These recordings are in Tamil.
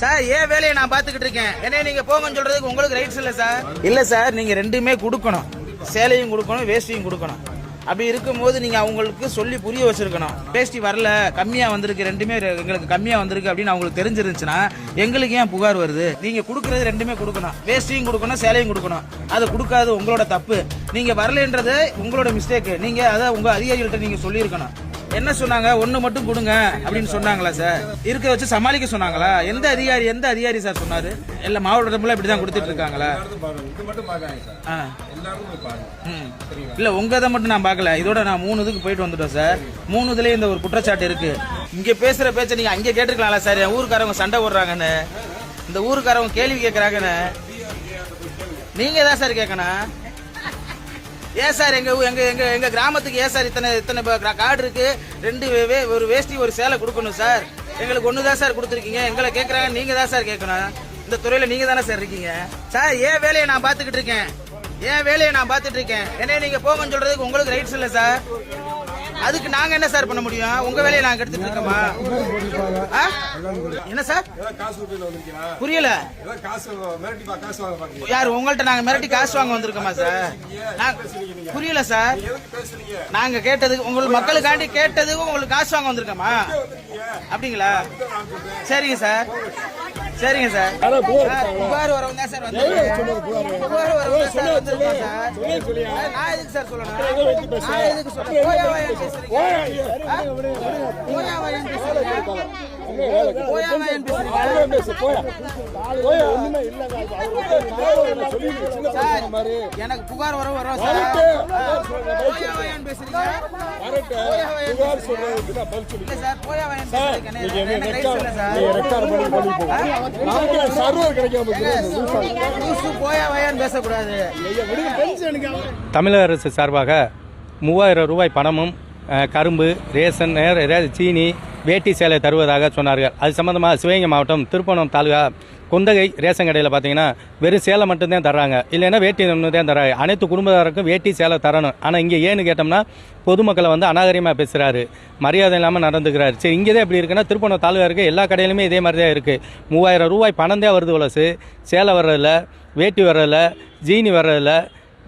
சார் ஏன் வேலையை நான் பாத்துக்கிட்டு இருக்கேன். என்ன நீங்க போங்கன்னு சொல்றதுக்கு உங்களுக்கு ரைட்ஸ் இல்ல சார். இல்ல சார், நீங்க ரெண்டுமே கொடுக்கணும். சேலையும் கொடுக்கணும், வேஷ்டியும் கொடுக்கணும். அப்படி இருக்கும்போது நீங்க அவங்களுக்கு சொல்லி புரிய வச்சிருக்கணும். வேஷ்டி வரல, கம்மியா வந்திருக்கு, ரெண்டுமே எங்களுக்கு கம்மியா வந்திருக்கு அப்படின்னு அவங்களுக்கு தெரிஞ்சிருந்துச்சுன்னா எங்களுக்கு ஏன் புகார் வருது? நீங்க கொடுக்கறது ரெண்டுமே கொடுக்கணும், வேஷ்டியும் கொடுக்கணும், சேலையும் கொடுக்கணும். அதை கொடுக்காது உங்களோட தப்பு. நீங்க வரலன்றது உங்களோட மிஸ்டேக். நீங்க அதை உங்க அதிகாரிகள்ட்ட நீங்க சொல்லியிருக்கணும். என்ன சொன்னாங்க? ஒண்ணு மட்டும் கொடுங்க அப்படின்னு சொன்னாங்களா சார்? இருக்க வச்சு சமாளிக்க சொன்னாங்களா? எந்த அதிகாரி சார் சொன்னாரு? இல்ல மாவட்டத்துல இப்படிதான் கொடுத்துட்டு இருக்காங்களா? இல்ல உங்க இதை மட்டும் நான் பாக்கல. இதோட நான் 3 இதுக்கு போயிட்டு வந்துட்டோம் சார். 3 இதுலயும் இந்த ஒரு குற்றச்சாட்டு இருக்கு. இங்க பேசுற பேச்ச நீங்க அங்க கேட்டுருக்கலாம்ல சார். என் ஊருக்காரவங்க சண்டை போடுறாங்கன்னு, இந்த ஊருக்காரவங்க கேள்வி கேட்கறாங்கன்னு நீங்க தான் சார் கேட்கணும். ஏன் சார் எங்க கிராமத்துக்கு ஏன் சார் இத்தனை கார்டு இருக்கு? 2 ஒரு வேஷ்டி ஒரு சேலை கொடுக்கணும் சார். எங்களுக்கு ஒண்ணுதான் சார் கொடுத்துருக்கீங்க. எங்களை கேட்கறாங்க, நீங்க தான் சார் கேட்கணும். இந்த துறையில நீங்க தானே சார் இருக்கீங்க. சார் ஏன் வேலையை நான் பாத்துக்கிட்டு இருக்கேன். என்ன நீங்க போங்கன்னு சொல்றதுக்கு உங்களுக்கு ரைட்ஸ் இல்ல சார். அதுக்கு நாங்க என்ன சார் பண்ண முடியும்? உங்க வேலையை நாங்க எடுத்துட்டு இருக்கோமா? என்ன சார் புரியல? யார் உங்கள்ட்ட நாங்க மிரட்டி காசு வாங்க வந்திருக்கோமா சார்? புரியல சார். நாங்க கேட்டதுக்கு உங்களுக்கு மக்களுக்காண்டி கேட்டதுக்கு உங்களுக்கு காசு வாங்க வந்திருக்கோமா? அப்படிங்களா? சரிங்க சார். புகார் வரவங்க தான் சார் வந்து. புகார் வரவங்க சார் வந்திருக்கோம் சார். நான் எதுக்கு சார் சொல்லணும்? நான் எதுக்கு சொல்றேன்? போயாவாயன் பேசுறீங்க. எனக்கு புகார் வரும் சார். போயாவாயன் பேசுறீங்க. தமிழக அரசு சார்பாக 3000 ரூபாய் பணமும் கரும்பு, ரேஷன், சீனி, வேட்டி சேலை தருவதாக சொன்னார்கள். அது சம்பந்தமாக சிவகங்கை மாவட்டம் திருப்பணம் தாலுகா குந்தகை ரேஷன் கடையில் பார்த்தீங்கன்னா வெறும் சேலை மட்டும்தான் தர்றாங்க, இல்லைன்னா வேட்டி ஒன்று தான் தர்றாங்க. அனைத்து குடும்பத்தாருக்கும் வேட்டி சேலை தரணும். ஆனால் இங்கே ஏன்னு கேட்டோம்னா பொதுமக்களை வந்து அநாகரிகமாக பேசுகிறாரு, மரியாதை இல்லாமல் நடந்துக்கிறாரு. சரி, இங்கே தான் எப்படி இருக்குன்னா திருப்பணம் தாலுகா இருக்குது, எல்லா கடையிலுமே இதே மாதிரி தான் இருக்குது. 3000 ரூபாய் பணம் தான் வருது உலசு, சேலை வர்றதில்ல, வேட்டி வர்றதில்ல, ஜீனி வர்றதில்ல.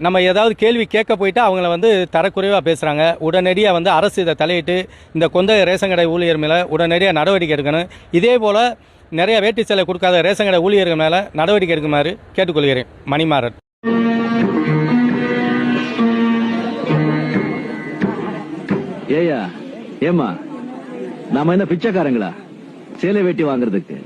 நம்ம ஏதாவது கேள்வி கேட்க போயிட்டு அவங்கள வந்து தரக்குறைவாக பேசுகிறாங்க. உடனடியாக வந்து அரசு இதை தலையிட்டு இந்த கொந்த ரேஷன் கடை ஊழியர் மேலே உடனடியாக நடவடிக்கை எடுக்கணும். இதே போல் நிறைய வேட்டி சேலை கொடுக்காத ரேஷன் கடை ஊழியர்கள் மேலே நடவடிக்கை எடுக்குமாறு கேட்டுக்கொள்கிறேன். மணிமாறன். ஏமா நாம என்ன பிச்சைக்காரங்களா சேலை வேட்டி வாங்குறதுக்கு?